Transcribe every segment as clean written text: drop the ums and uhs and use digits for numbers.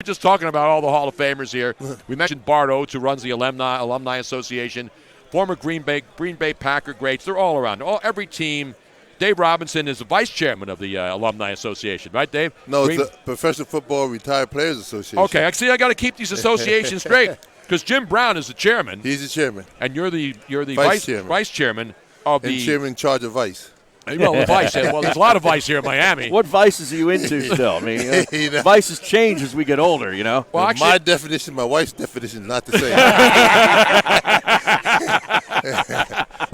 just talking about all the Hall of Famers here. We mentioned Bart Oates, who runs the Alumni Association, former Green Bay Packer greats. They're all around. Every team. Dave Robinson is the vice chairman of the Alumni Association, right, Dave? No, it's the Professional Football Retired Players Association. Okay, I got to keep these associations straight because Jim Brown is the chairman. He's the chairman, and you're the vice chairman of the chairman in charge of Vice. Well, the Vice. Well, there's a lot of Vice here in Miami. What vices are you into still? I mean, vices change as we get older, you know. Well, actually, my definition, my wife's definition is not the same.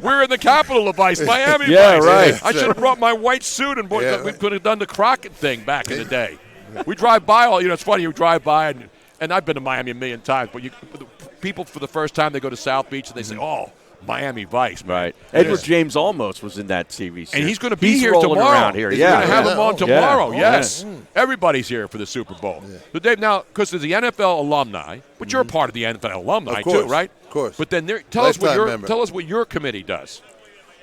We're in the capital of Vice, Miami. Yeah, Vice. right. I should have brought my white suit and we could have done the Crockett thing back in the day. We drive by it's funny, you drive by, and I've been to Miami a million times, but people for the first time, they go to South Beach and they say, oh, Miami Vice. Right. Edward James almost was in that TV series. And he's going to be here tomorrow. Around here. He's going to have him on tomorrow. Yes. Yeah. Everybody's here for the Super Bowl. Yeah. So, Dave, now, because there's the NFL alumni, but you're a part of the NFL alumni too, right? Of course. But then tell us what your committee does.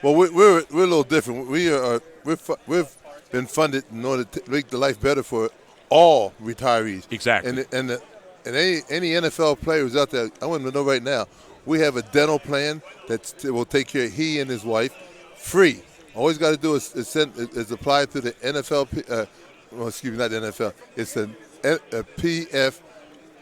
Well, we're a little different. We've been funded in order to make the life better for all retirees. Exactly. And any NFL players out there, I want them to know right now, we have a dental plan that will take care of he and his wife free. All he's got to do is apply to the NFL. Not the NFL. It's the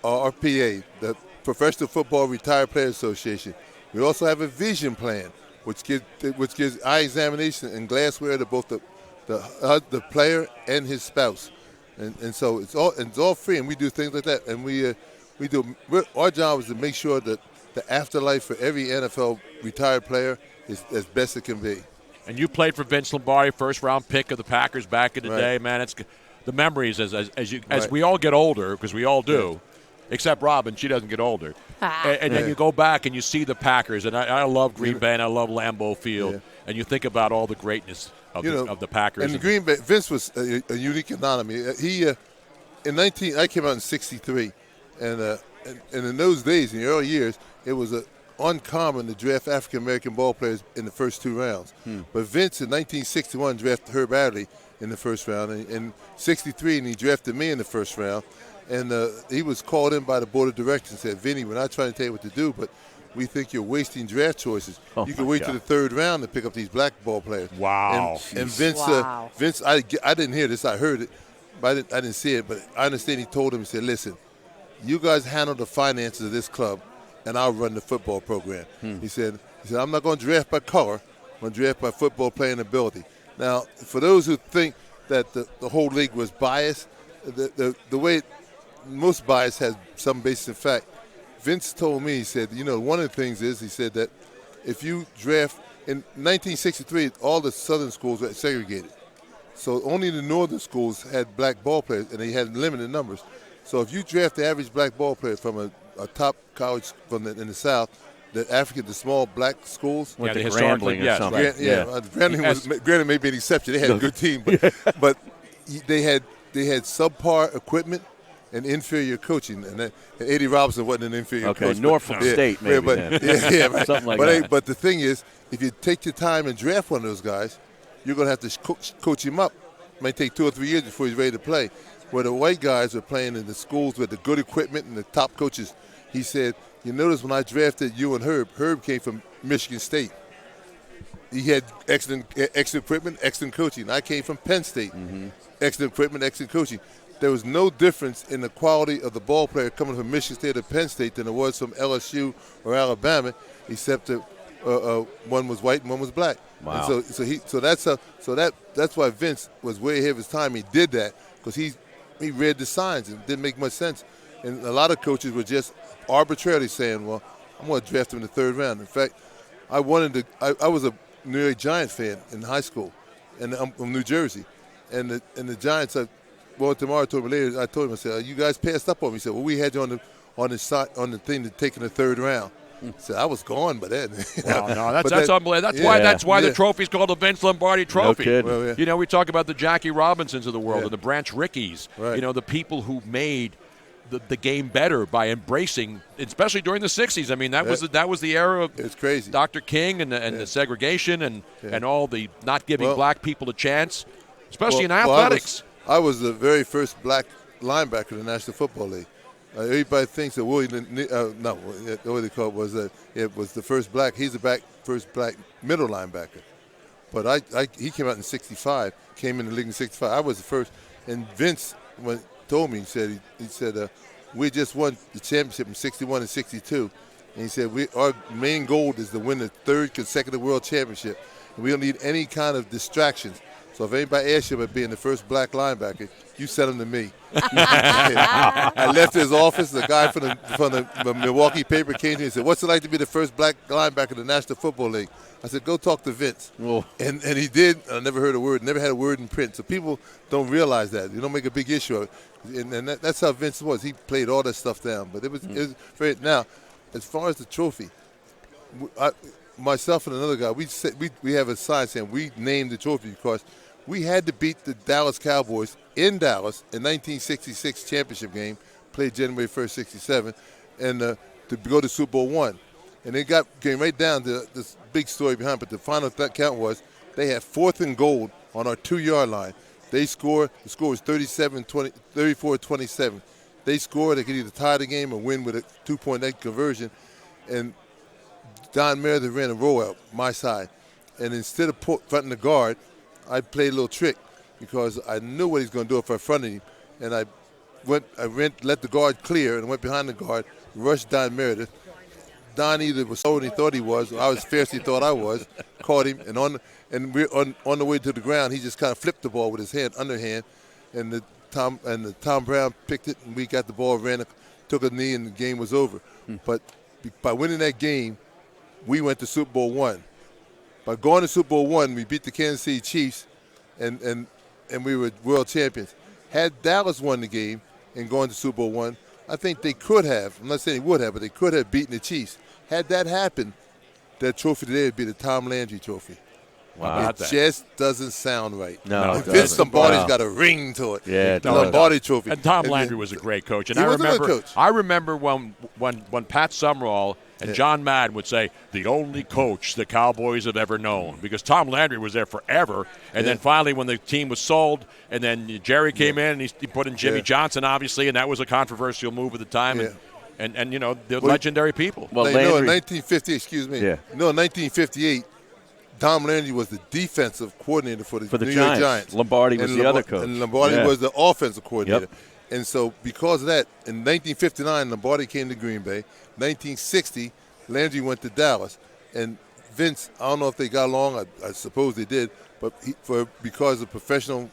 PFRPA, the Professional Football Retired Players Association. We also have a vision plan, which gives eye examination and glassware to both the player and his spouse, and so it's all free, and we do things like that, and our job is to make sure that the afterlife for every NFL retired player is as best it can be. And you played for Vince Lombardi, first-round pick of the Packers back in the day, man. It's the memories as we all get older, because we all do, except Robin, she doesn't get older. And then you go back and you see the Packers, and I love Green Bay and I love Lambeau Field, and you think about all the greatness of the Packers. And Green Bay, Vince was a unique anomaly. I came out in '63, and in those days, in the early years, it was uncommon to draft African-American ball players in the first two rounds. But Vince in 1961 drafted Herb Adderley in the first round. And in '63, and he drafted me in the first round. And he was called in by the board of directors and said, Vinny, we're not trying to tell you what to do, but we think you're wasting draft choices. You can wait to the third round to pick up these black ball players. Wow. And Vince, I didn't hear this. I heard it, but I didn't see it. But I understand he told him, he said, listen, you guys handle the finances of this club, and I'll run the football program. He said, I'm not going to draft by color. I'm going to draft by football playing ability. Now, for those who think that the whole league was biased, the way most bias has some basis in fact, Vince told me, he said, one of the things is, he said that if you draft, in 1963, all the southern schools were segregated. So only the northern schools had black ball players, and they had limited numbers. So if you draft the average black ball player from a top college in the South, the small black schools. Went to Grambling or something. Grambling may be an exception. They had a good team, but they had subpar equipment and inferior coaching. And Eddie Robinson wasn't an inferior coach. Okay, Norfolk State maybe. Right. Something like that. But the thing is, if you take your time and draft one of those guys, you're going to have to coach him up. It might take 2 or 3 years before he's ready to play. Where the white guys are playing in the schools with the good equipment and the top coaches, he said, you notice when I drafted you and Herb came from Michigan State. He had excellent equipment, excellent coaching. I came from Penn State. Excellent equipment, excellent coaching. There was no difference in the quality of the ball player coming from Michigan State or Penn State than there was from LSU or Alabama, except that one was white and one was black. Wow. And so that's why Vince was way ahead of his time. He did that because he read the signs and it didn't make much sense. And a lot of coaches were just arbitrarily saying, well, I'm going to draft him in the third round. In fact, I was a New York Giants fan in high school, and I'm from New Jersey. And the Giants, tomorrow told me later, I told him, I said, you guys passed up on me. He said, well, we had you on the thing to take in the third round. So I was gone by then. Wow, no, that's unbelievable. That's why the trophy's called the Vince Lombardi Trophy. No kidding. Well, we talk about the Jackie Robinsons of the world and the Branch Rickies. Right. The people who made the game better by embracing, especially during the '60s. I mean, that was the era of it's crazy. Dr. King and the segregation and all the not giving black people a chance, especially in athletics. I was the very first black linebacker in the National Football League. Everybody thinks that what they call it was that it was the first black. He's the first black middle linebacker. But he came out in '65. Came in the league in '65. I was the first. And Vince told me, he said we just won the championship in '61 and '62. And he said our main goal is to win the third consecutive world championship. And we don't need any kind of distractions. So if anybody asks you about being the first black linebacker, you send them to me. I left his office. The guy from the Milwaukee paper came to me and said, "What's it like to be the first black linebacker in the National Football League?" I said, "Go talk to Vince." Whoa. And he did. I never heard a word. Never had a word in print. So people don't realize that. You don't make a big issue of it. And that's how Vince was. He played all that stuff down. But it was very. Now, as far as the trophy, myself and another guy, we have a sign saying we named the trophy because we had to beat the Dallas Cowboys in Dallas in 1966 championship game, played January 1st, 67, and to go to Super Bowl I. And it came right down to this big story behind it, but the final count was they had 4th and goal on our 2-yard line. They scored. The score was 34-27. They scored. They could either tie the game or win with a 2-point conversion. And Don Meredith ran a roll out my side. And instead of fronting the guard, I played a little trick because I knew what he was going to do if I fronted him. And I let the guard clear and went behind the guard, rushed Don Meredith. Don either was slower than he thought he was, or I was faster than he thought I was, caught him, and on the way to the ground, he just kind of flipped the ball with his underhand, and Tom Brown picked it, and we got the ball, took a knee, and the game was over. But by winning that game, we went to Super Bowl I. By going to Super Bowl I, we beat the Kansas City Chiefs, and we were world champions. Had Dallas won the game and gone to Super Bowl I, I think they could have. I'm not saying they would have, but they could have beaten the Chiefs. Had that happened, that trophy today would be the Tom Landry Trophy. Wow, it just doesn't sound right. No, Vince Lombardi's got a ring to it. Yeah, the Lombardi Trophy. And Tom Landry was a great coach. And he was a good coach. I remember when Pat Summerall and John Madden would say, the only coach the Cowboys have ever known. Because Tom Landry was there forever. And then finally when the team was sold, and then Jerry came in and he put in Jimmy Johnson, obviously, and that was a controversial move at the time. And you know, the legendary people. Well, in 1950, in 1958, Tom Landry was the defensive coordinator for the New York Giants. Lombardi was the other coach. And Lombardi was the offensive coordinator. Yep. And so because of that, in 1959, Lombardi came to Green Bay. 1960, Landry went to Dallas. And Vince, I don't know if they got along. I suppose they did. But because of professionalism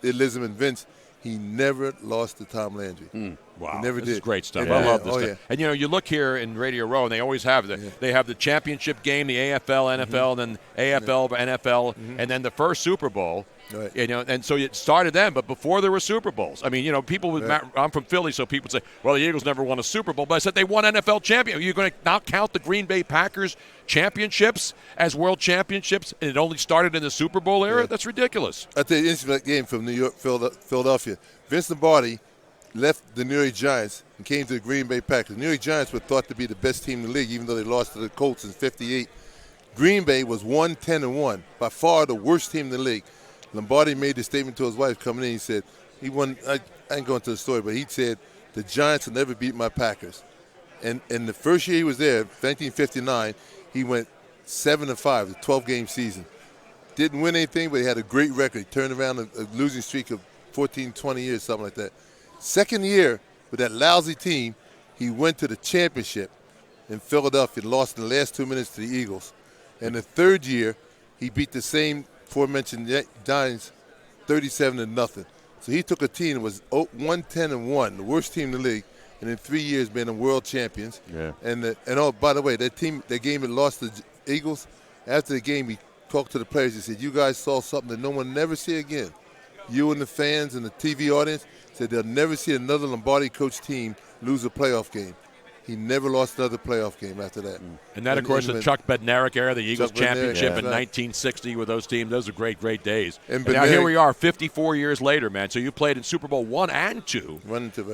in Vince, he never lost to Tom Landry. Wow, he never this did. is great stuff. I love this stuff. Yeah. And, you know, you look here in Radio Row, and they always have they have the championship game, the AFL, NFL, and then AFL, NFL, and then the first Super Bowl. Right. You know, and so it started then, but before there were Super Bowls. I mean, you know, people would. I'm from Philly, so people would say, "Well, the Eagles never won a Super Bowl," but I said they won NFL champion. Are you going to not count the Green Bay Packers championships as world championships, and it only started in the Super Bowl era? That's ridiculous. I tell you, interesting game from New York, Philadelphia. Vince Lombardi left the New York Giants and came to the Green Bay Packers. The New York Giants were thought to be the best team in the league, even though they lost to the Colts in '58. Green Bay was 1-10-1, by far the worst team in the league. Lombardi made the statement to his wife coming in. He said, he won. I ain't going to the story, but he said, the Giants will never beat my Packers. And in the first year he was there, 1959, he went 7-5, the 12-game season. Didn't win anything, but he had a great record. He turned around a losing streak of 14, 20 years, something like that. Second year, with that lousy team, he went to the championship in Philadelphia and lost in the last 2 minutes to the Eagles. And the third year, he beat the same aforementioned Giants 37-0. So he took a team that was 1-10-1, the worst team in the league, and in 3 years been the world champions. Yeah. And by the way, that game that lost to the Eagles, after the game he talked to the players. He said, "You guys saw something that no one will never see again. You and the fans and the TV audience said they'll never see another Lombardi coach team lose a playoff game." He never lost another playoff game after that. And that, of course, the Chuck Bednarik era, the Eagles championship in 1960 with those teams. Those are great, great days. And now here we are 54 years later, man. So you played in Super Bowl I and II.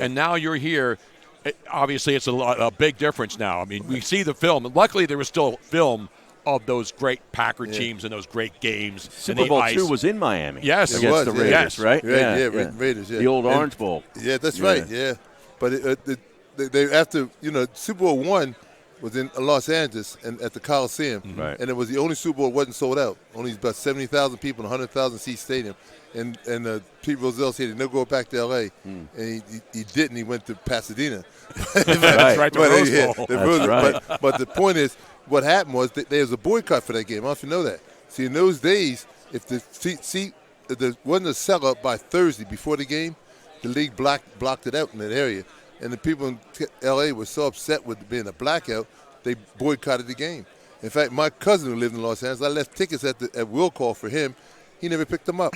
And now you're here. Obviously, it's a big difference now. I mean, we see the film. Luckily, there was still film of those great Packer teams and those great games. Super Bowl II was in Miami. Yes, against the Raiders, right? Raiders. Yeah, the old Orange Bowl. Yeah, that's right. Yeah, but they after Super Bowl I was in Los Angeles and at the Coliseum, and it was the only Super Bowl that wasn't sold out. Only about 70,000 people in a 100,000 seat stadium. And Pete Rozelle said he'll go back to L.A. And he didn't. He went to Pasadena. That's right. But the point is, what happened was there was a boycott for that game. I don't know if you know that. See, in those days, if there wasn't a sellout by Thursday before the game, the league blocked it out in that area. And the people in L.A. were so upset with being a blackout, they boycotted the game. In fact, my cousin who lived in Los Angeles, I left tickets at will call for him. He never picked them up.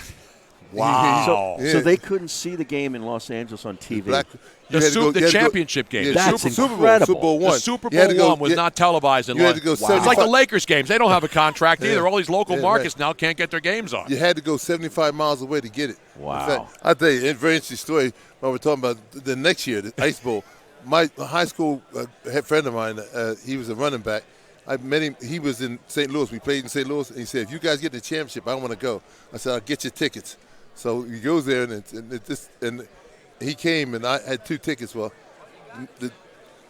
Wow. So they couldn't see the game in Los Angeles on TV. The championship game. That's incredible. Super Bowl I. The Super Bowl I was not televised in London. It's like the Lakers games. They don't have a contract either. All these local markets now can't get their games on. You had to go 75 miles away to get it. Wow. In fact, I'll tell you a very interesting story when we're talking about the next year, the Ice Bowl. My high school friend of mine, he was a running back. I met him. He was in St. Louis. We played in St. Louis. And he said, if you guys get the championship, I want to go. I said, I'll get you tickets. So he goes there, and he came, and I had 2 tickets. Well, the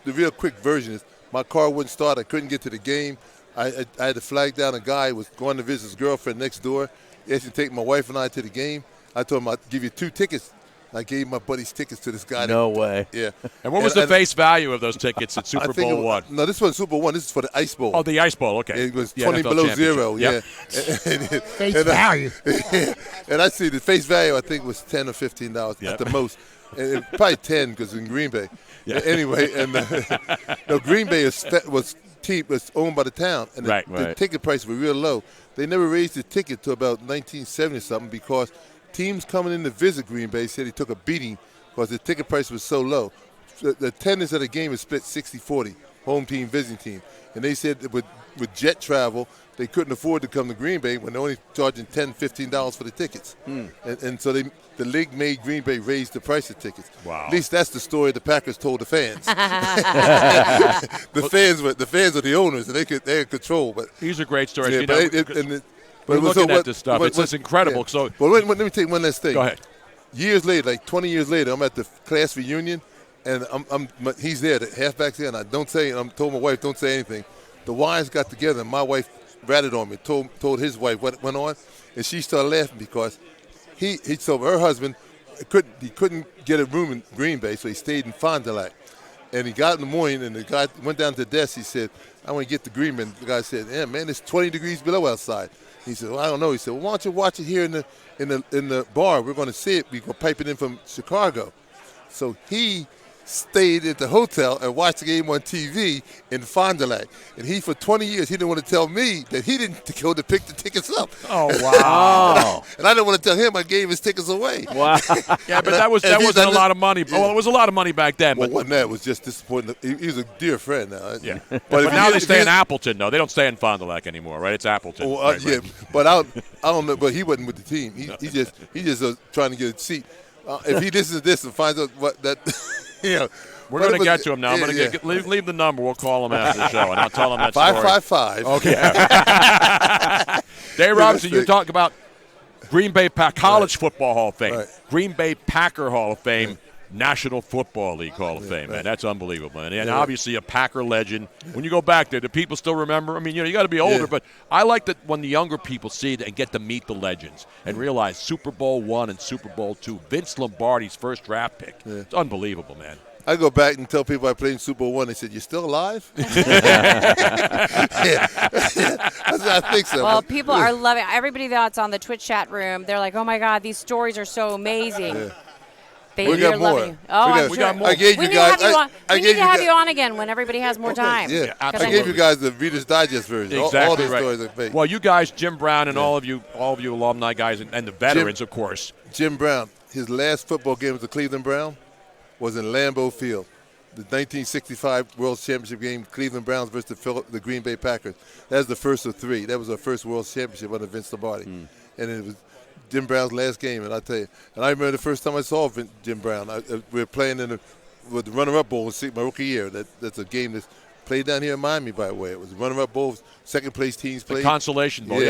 real quick version is my car wouldn't start. I couldn't get to the game. I had to flag down a guy who was going to visit his girlfriend next door. He asked me to take my wife and I to the game. I told him I'd give you 2 tickets. I gave my buddy's tickets to this guy. No way. Yeah. And what was the face value of those tickets at Super Bowl I? No, this wasn't Super Bowl I. This is for the Ice Bowl. Oh, the Ice Bowl. Okay. It was 20 below zero. Yep. Yeah. Face value. And I see the face value, I think, was $10 or $15 at the most. And probably 10 because in Green Bay. Yeah. Anyway, and Green Bay was owned by the town, and the ticket prices were real low. They never raised the ticket to about 1970 something because teams coming in to visit Green Bay said he took a beating because the ticket price was so low. The attendance of the game was split 60-40, home team, visiting team. And they said that with jet travel, they couldn't afford to come to Green Bay when they're only charging $10, $15 for the tickets. And so the league made Green Bay raise the price of tickets. Wow. At least that's the story the Packers told the fans. the fans were the owners, and they had control. But these are great stories. Yeah, we're looking at this stuff. It's incredible. Yeah. So, let me take one last thing. Go ahead. Years later, like 20 years later, I'm at the class reunion, and he's there, the halfback's there, and I told my wife, don't say anything. The wives got together, and my wife ratted on me, told his wife what went on, and she started laughing because he told her husband he couldn't get a room in Green Bay, so he stayed in Fond du Lac. And he got in the morning, and the guy went down to the desk. He said, I want to get to Green Bay. The guy said, yeah, man, it's 20 degrees below outside. He said, well, I don't know. He said, well, why don't you watch it here in the bar? We're going to see it. We're going to pipe it in from Chicago. So he stayed at the hotel and watched the game on TV in Fond du Lac. And for 20 years, he didn't want to tell me that he didn't go to pick the tickets up. Oh, wow. and I didn't want to tell him I gave his tickets away. Wow. Yeah, but that wasn't a lot of money. Yeah. Well, it was a lot of money back then. Well, wasn't that? It was just disappointing. He's a dear friend now. Yeah. But now they stay in Appleton, though. They don't stay in Fond du Lac anymore, right? It's Appleton. Well, yeah, but I don't know. But he wasn't with the team. He just trying to get a seat. If he listens to this and finds out what that, We're going to get to him now. I'm going to leave the number. We'll call him after the show, and I'll tell him that story. 555. Okay. Dave Robinson, you talk about Green Bay College Football Hall of Fame, Green Bay Packer Hall of Fame, National Football League Hall of Fame, man. That's unbelievable. And obviously a Packer legend. When you go back there, do people still remember? I mean, you got to be older, but I like that when the younger people see it and get to meet the legends and realize Super Bowl I and Super Bowl II, Vince Lombardi's first draft pick. Yeah. It's unbelievable, man. I go back and tell people I played in Super Bowl I. They said, "You still alive?" I think so. Well, people are loving it. Everybody that's on the Twitch chat room, they're like, "Oh my God, these stories are so amazing." Yeah. We got more. You. Oh, I'm sure. We got more. I gave you guys. We need to have you on again when everybody has more time. Yeah, I gave you guys the Reader's Digest version. Exactly all these right. stories are fake. Well, you guys, Jim Brown, and all of you alumni guys, and the veterans, of course. Jim Brown, his last football game with the Cleveland Browns was in Lambeau Field. The 1965 World Championship game, Cleveland Browns versus the Green Bay Packers. That was the first of 3. That was our first World Championship under Vince Lombardi. And it was Jim Brown's last game, and I tell you. And I remember the first time I saw Jim Brown. We were playing with the runner-up bowl my rookie year. That's a game that's Played down here in Miami, by the way. It was runner-up both second-place teams played. The consolation bowl.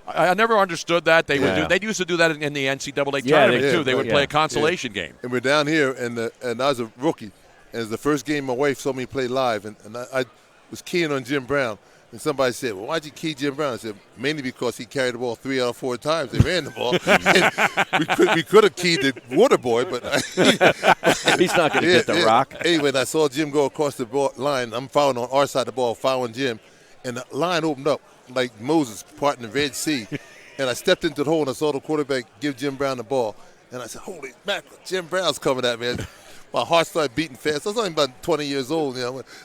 I never understood that. They would do. They used to do that in the NCAA tournament too. They would play a consolation game. And we're down here, and I was a rookie, and it was the first game my wife saw me play live, and I was keying on Jim Brown. And somebody said, well, why'd you key Jim Brown? I said, mainly because he carried the ball 3 out of 4 times. They ran the ball. we could have keyed the water boy, but he's not going to get the rock. Anyway, I saw Jim go across the line. I'm fouling on our side of the ball, fouling Jim. And the line opened up like Moses parting the Red Sea. And I stepped into the hole, and I saw the quarterback give Jim Brown the ball. And I said, holy mackerel, Jim Brown's coming at me. My heart started beating fast. I was only about 20 years old,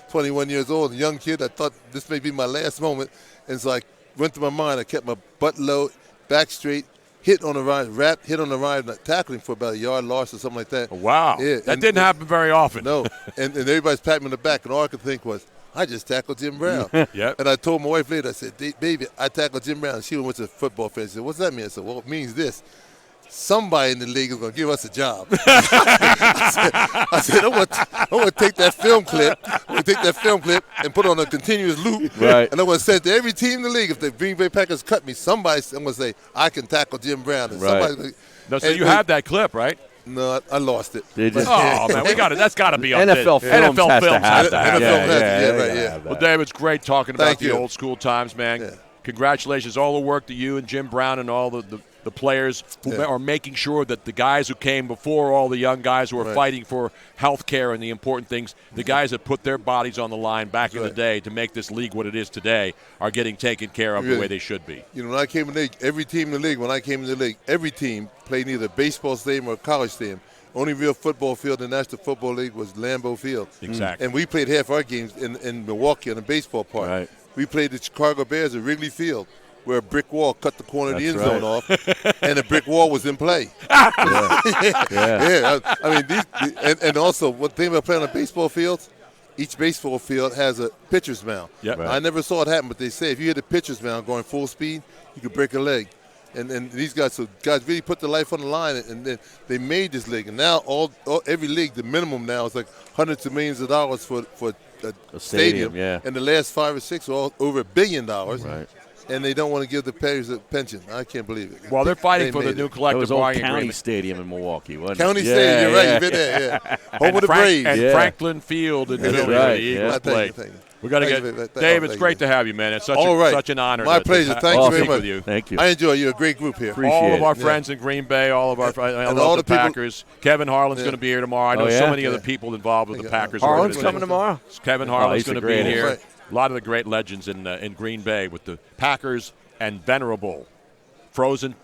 21 years old, a young kid. I thought this may be my last moment. And so I went through my mind. I kept my butt low, back straight, hit on the ride, hit on the ride, and tackled him for about a yard loss or something like that. Wow. Yeah, that didn't happen very often. No. and everybody's patting me on the back, and all I could think was, I just tackled Jim Brown. Yep. And I told my wife later, I said, baby, I tackled Jim Brown. She went to a football fan. She said, what's that mean? I said, well, it means this. Somebody in the league is going to give us a job. I said, I'm going to take that film clip. And put it on a continuous loop. Right. And I'm going to say to every team in the league, if the Green Bay Packers cut me, I'm going to say, I can tackle Jim Brown. And so you have that clip, right? No, I lost it. Oh, man, we got it. That's got to be on NFL Films has to have that. Yeah. Well, Dave, it's great talking about the old school times, man. Yeah. Congratulations, all the work that you and Jim Brown and all the players who are making sure that the guys who came before all the young guys who are fighting for health care and the important things, the guys that put their bodies on the line back in the day to make this league what it is today are getting taken care of the way they should be. When I came in the league, every team in the league, every team played either a baseball stadium or a college stadium. Only real football field in the National Football League was Lambeau Field. Exactly. And we played half our games in Milwaukee on the baseball park. Right. We played the Chicago Bears at Wrigley Field, where a brick wall cut the corner of the end zone off, and the brick wall was in play. I mean, and also, one thing about playing on baseball fields, each baseball field has a pitcher's mound. Yep. I never saw it happen, but they say if you hit a pitcher's mound going full speed, you could break a leg. And these guys really put their life on the line, and then they made this league. And now every league, the minimum now is like hundreds of millions of dollars for a stadium. And the last 5 or 6 are all over $1 billion. Right. And they don't want to give the players a pension. I can't believe it. Well, they're fighting for the new collective bargaining County agreement. Stadium in Milwaukee, wasn't County it? Stadium, you're right. You've been there, Home of the Braves. And Franklin Field in Philly, where the Eagles played. Thank you. We got to get Dave. It's great to have you, man. It's such an honor. My pleasure. Thank you very much. With you. Thank you. I enjoy you. A great group here. All of our friends in Green Bay, all of our and all the Packers. Kevin Harlan's going to be here tomorrow. I know so many other people involved with the Packers. Harlan's coming tomorrow. Kevin Harlan's going to be here. Right. A lot of the great legends in Green Bay with the Packers and venerable frozen.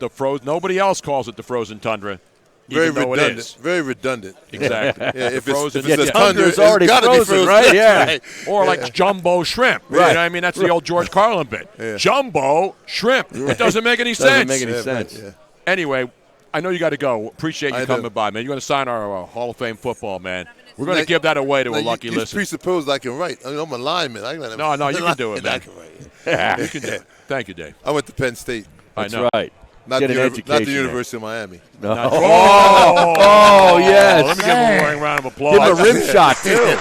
Nobody else calls it the frozen tundra. Very redundant. It is. Very redundant. Exactly. If frozen, it's a tundra, it's already frozen, right? Yeah. Right. Or like jumbo shrimp. Right. You know what I mean? That's the old George Carlin bit. Yeah. Jumbo shrimp. It doesn't make any sense. Doesn't make any sense. Yeah. Anyway, I know you got to go. Appreciate you coming by, man. You're going to sign our Hall of Fame football, man. We're going to give that away to a lucky listener. You presuppose I can write. I mean, I'm a lineman. No, you can do it, man. I can write. You can do it. Thank you, Dave. I went to Penn State. That's right. Not the University of Miami. No. Oh, yes. Let me give him a round of applause. Give him a rim shot, too.